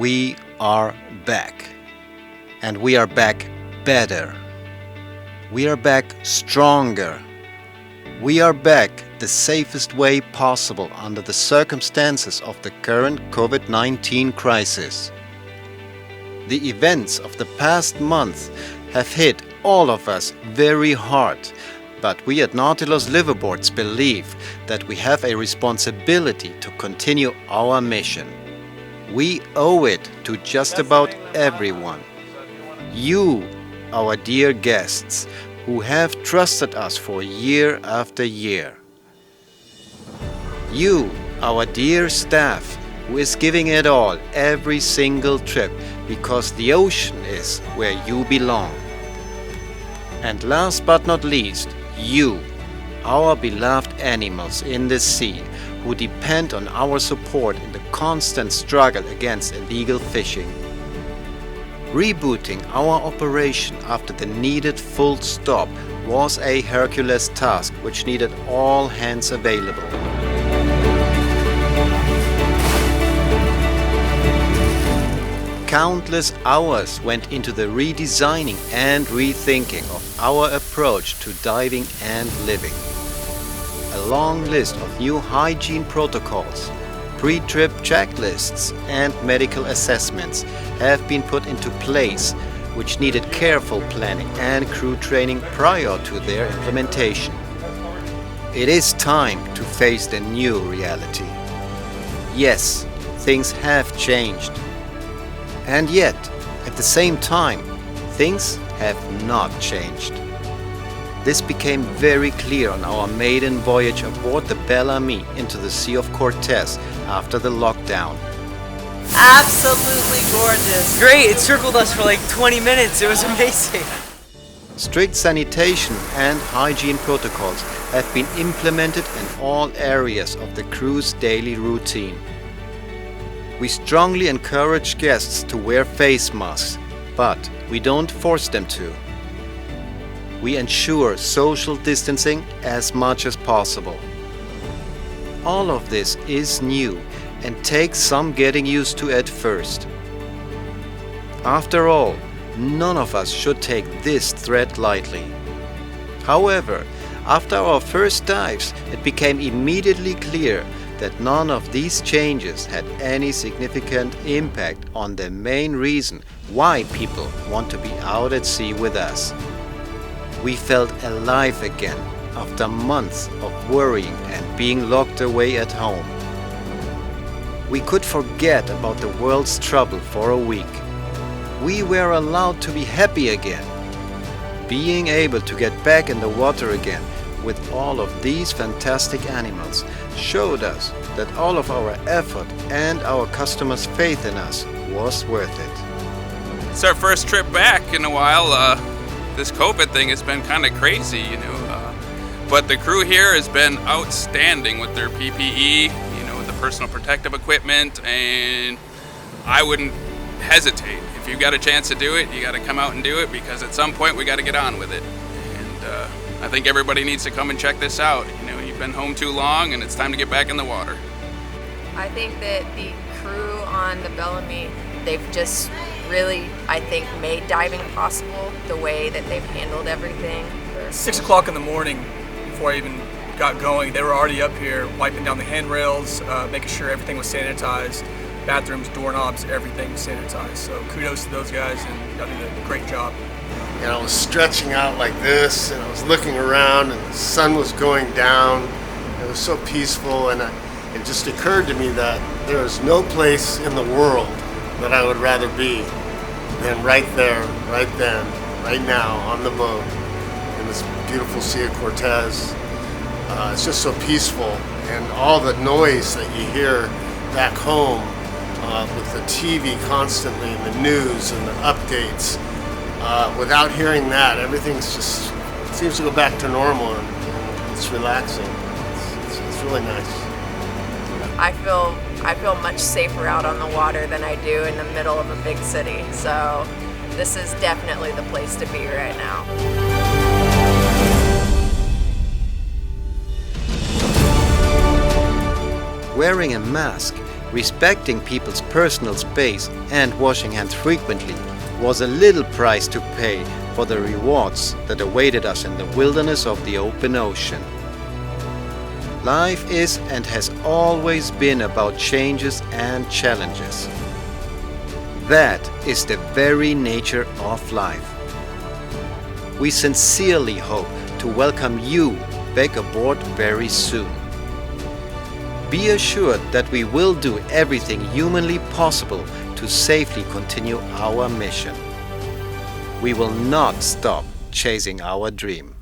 We are back. And we are back better. We are back stronger. We are back the safest way possible under the circumstances of the current COVID-19 crisis. The events of the past month have hit all of us very hard, but we at Nautilus Liveaboards believe that we have a responsibility to continue our mission. We owe it to just about everyone. You, our dear guests, who have trusted us for year after year. You, our dear staff, who is giving it all every single trip because the ocean is where you belong. And last but not least, you, our beloved animals in the sea, who depend on our support in the constant struggle against illegal fishing. Rebooting our operation after the needed full stop was a Hercules task which needed all hands available. Countless hours went into the redesigning and rethinking of our approach to diving and living. A long list of new hygiene protocols, pre-trip checklists and medical assessments have been put into place, which needed careful planning and crew training prior to their implementation. It is time to face the new reality. Yes, things have changed. And yet, at the same time, things have not changed. This became very clear on our maiden voyage aboard the Bellamy into the Sea of Cortez after the lockdown. Absolutely gorgeous. Great, it circled us for like 20 minutes. It was amazing. Strict sanitation and hygiene protocols have been implemented in all areas of the crew's daily routine. We strongly encourage guests to wear face masks, but we don't force them to. We ensure social distancing as much as possible. All of this is new and takes some getting used to at first. After all, none of us should take this threat lightly. However, after our first dives, it became immediately clear that none of these changes had any significant impact on the main reason why people want to be out at sea with us. We felt alive again after months of worrying and being locked away at home. We could forget about the world's trouble for a week. We were allowed to be happy again. Being able to get back in the water again with all of these fantastic animals showed us that all of our effort and our customers' faith in us was worth it. It's our first trip back in a while. This COVID thing has been kind of crazy, but the crew here has been outstanding with their PPE, with the personal protective equipment, and I wouldn't hesitate. If you've got a chance to do it, you got to come out and do it, because at some point we got to get on with it. And I think everybody needs to come and check this out. You've been home too long and it's time to get back in the water. I think that the crew on the Bellamy, they've just really, made diving possible the way that they've handled everything. 6 o'clock in the morning, before I even got going, they were already up here wiping down the handrails, making sure everything was sanitized, bathrooms, doorknobs, everything was sanitized. So kudos to those guys, and y'all did a great job. I was stretching out like this, and I was looking around, and the sun was going down. It was so peaceful, and it just occurred to me that there is no place in the world that I would rather be than right there, right then, right now, on the boat in this beautiful Sea of Cortez. It's just so peaceful, and all the noise that you hear back home with the TV constantly, and the news and the updates. Without hearing that, everything's just seems to go back to normal, and it's relaxing. It's really nice. I feel much safer out on the water than I do in the middle of a big city. So this is definitely the place to be right now. Wearing a mask Respecting people's personal space and washing hands frequently was a little price to pay for the rewards that awaited us in the wilderness of the open ocean. Life is and has always been about changes and challenges. That is the very nature of life. We sincerely hope to welcome you back aboard very soon. Be assured that we will do everything humanly possible to safely continue our mission. We will not stop chasing our dream.